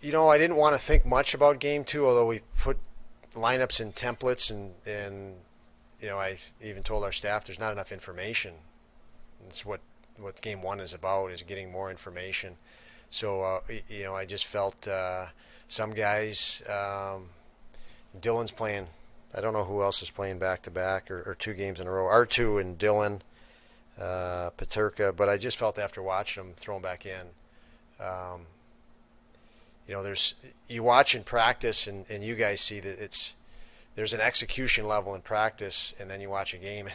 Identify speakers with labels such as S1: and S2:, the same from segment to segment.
S1: I didn't want to think much about game two, although we put lineups in templates and I even told our staff there's not enough information. It's what game one is about, is getting more information. So I just felt some guys. Dylan's playing. I don't know who else is playing back to back or two games in a row. R2 and Dylan, Paterka. But I just felt after watching them throw them back in. Um, there's you watch in practice and you guys see that there's an execution level in practice, and then you watch a game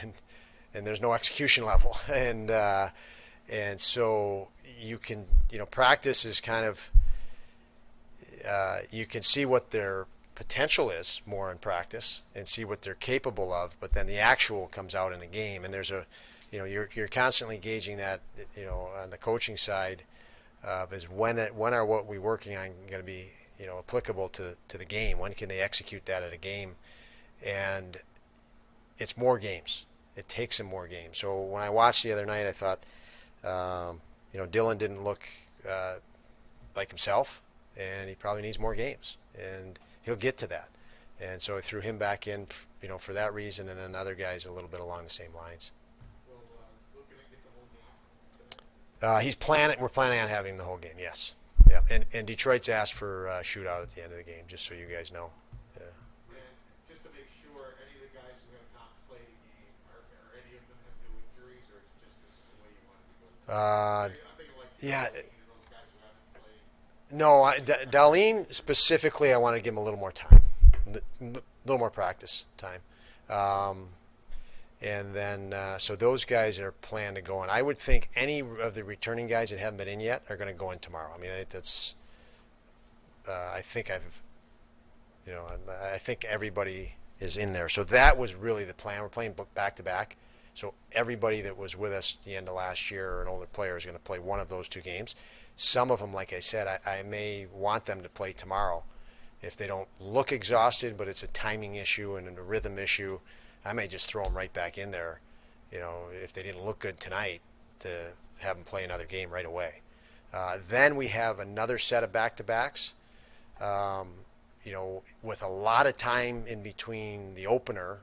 S1: and there's no execution level, and so you can practice is kind of you can see what their potential is more in practice and see what they're capable of, but then the actual comes out in the game, and there's a you're constantly gauging that on the coaching side is when are what we're working on going to be applicable to the game, when can they execute that at a game, and it's more games. It takes them more games. So when I watched the other night, I thought, Dylan didn't look like himself, and he probably needs more games, and he'll get to that. And so I threw him back in, for that reason, and then other guys a little bit along the same lines. He's planning. We're planning on having the whole game. Yes. Yeah. And Detroit's asked for a shootout at the end of the game, just so you guys know. Yeah.
S2: And just to make sure, any of the guys who have not played a game, are any of them have new injuries, or it's just this is the way you want to do it? I'm thinking like
S1: Yeah.
S2: those guys who haven't played.
S1: No, Darlene specifically, I want to give him a little more time, a little more practice time. And then, so those guys are planned to go in. I would think any of the returning guys that haven't been in yet are going to go in tomorrow. I mean, that's. I think I think everybody is in there. So that was really the plan. We're playing back to back. So everybody that was with us at the end of last year or an older player is going to play one of those two games. Some of them, like I said, I may want them to play tomorrow. If they don't look exhausted, but it's a timing issue and a rhythm issue, I may just throw them right back in there, if they didn't look good tonight, to have them play another game right away. Then we have another set of back-to-backs, with a lot of time in between the opener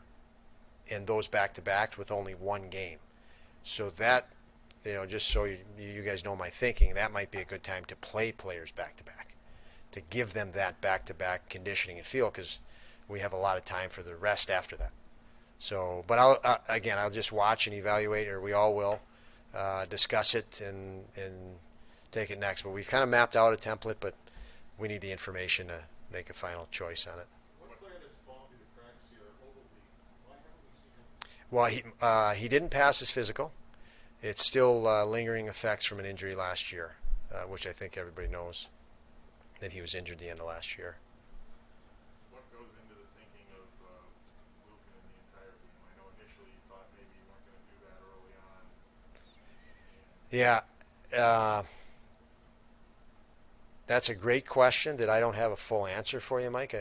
S1: and those back-to-backs with only one game. So that, just so you guys know my thinking, that might be a good time to play players back-to-back, to give them that back-to-back conditioning and feel, because we have a lot of time for the rest after that. So, but I'll just watch and evaluate, or we all will discuss it and take it next. But we've kind of mapped out a template, but we need the information to make a final choice on it.
S2: One player that's fallen through the cracks here, Ogilvy. Why haven't we seen him?
S1: Well, he didn't pass his physical. It's still lingering effects from an injury last year, which I think everybody knows that he was injured the end of last year.
S2: What goes into the thinking of Lucan in the entire game? I know initially you thought maybe you weren't going to do that early on.
S1: Yeah, that's a great question that I don't have a full answer for you, Mike.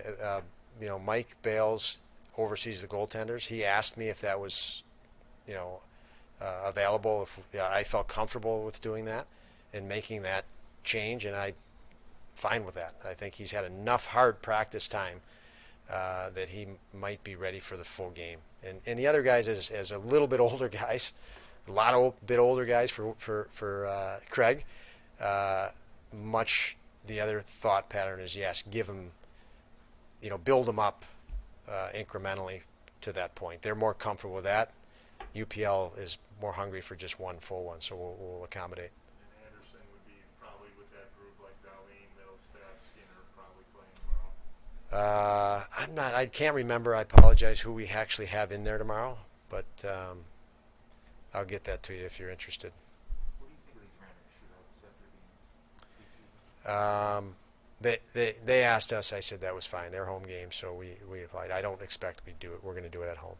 S1: Mike Bales oversees the goaltenders. He asked me if that was, available. If I felt comfortable with doing that and making that change, and I'm fine with that. I think he's had enough hard practice time that he might be ready for the full game. And the other guys, as a little bit older guys, bit older guys for Craig. Much the other thought pattern is, yes, give them, build them up incrementally to that point. They're more comfortable with that. UPL is more hungry for just one full one, so we'll accommodate.
S2: And Anderson would be probably with that group like Darlene, Middlestaff, Skinner probably playing well.
S1: I can't remember. I apologize who we actually have in there tomorrow, but I'll get that to you if you're interested.
S2: What do you think of these random shootouts after being 3-2?
S1: They asked us. I said that was fine. They're home games, so we applied. I don't expect we do it. We're going to do it at home.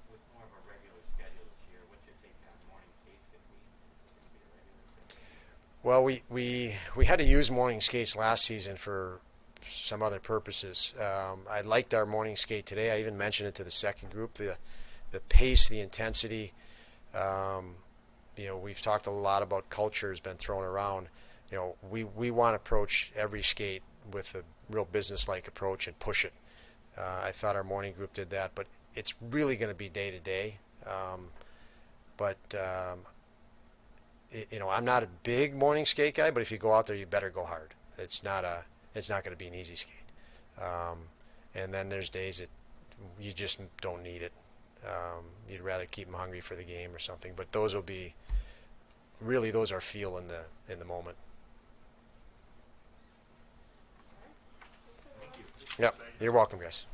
S3: With more of a regular schedule this year, what's your take on morning skates this week? Is it going to be a regular schedule?
S1: Well, we had to use morning skates last season for some other purposes. I liked our morning skate today. I even mentioned it to the second group. The pace, the intensity. We've talked a lot about culture has been thrown around. we want to approach every skate with a real business-like approach and push it. I thought our morning group did that, but it's really going to be day to day. I'm not a big morning skate guy, but if you go out there, you better go hard. It's not going to be an easy skate. And then there's days that you just don't need it. You'd rather keep them hungry for the game or something. But those are feel in the moment.
S3: Thank you.
S1: Yep, you're welcome, guys.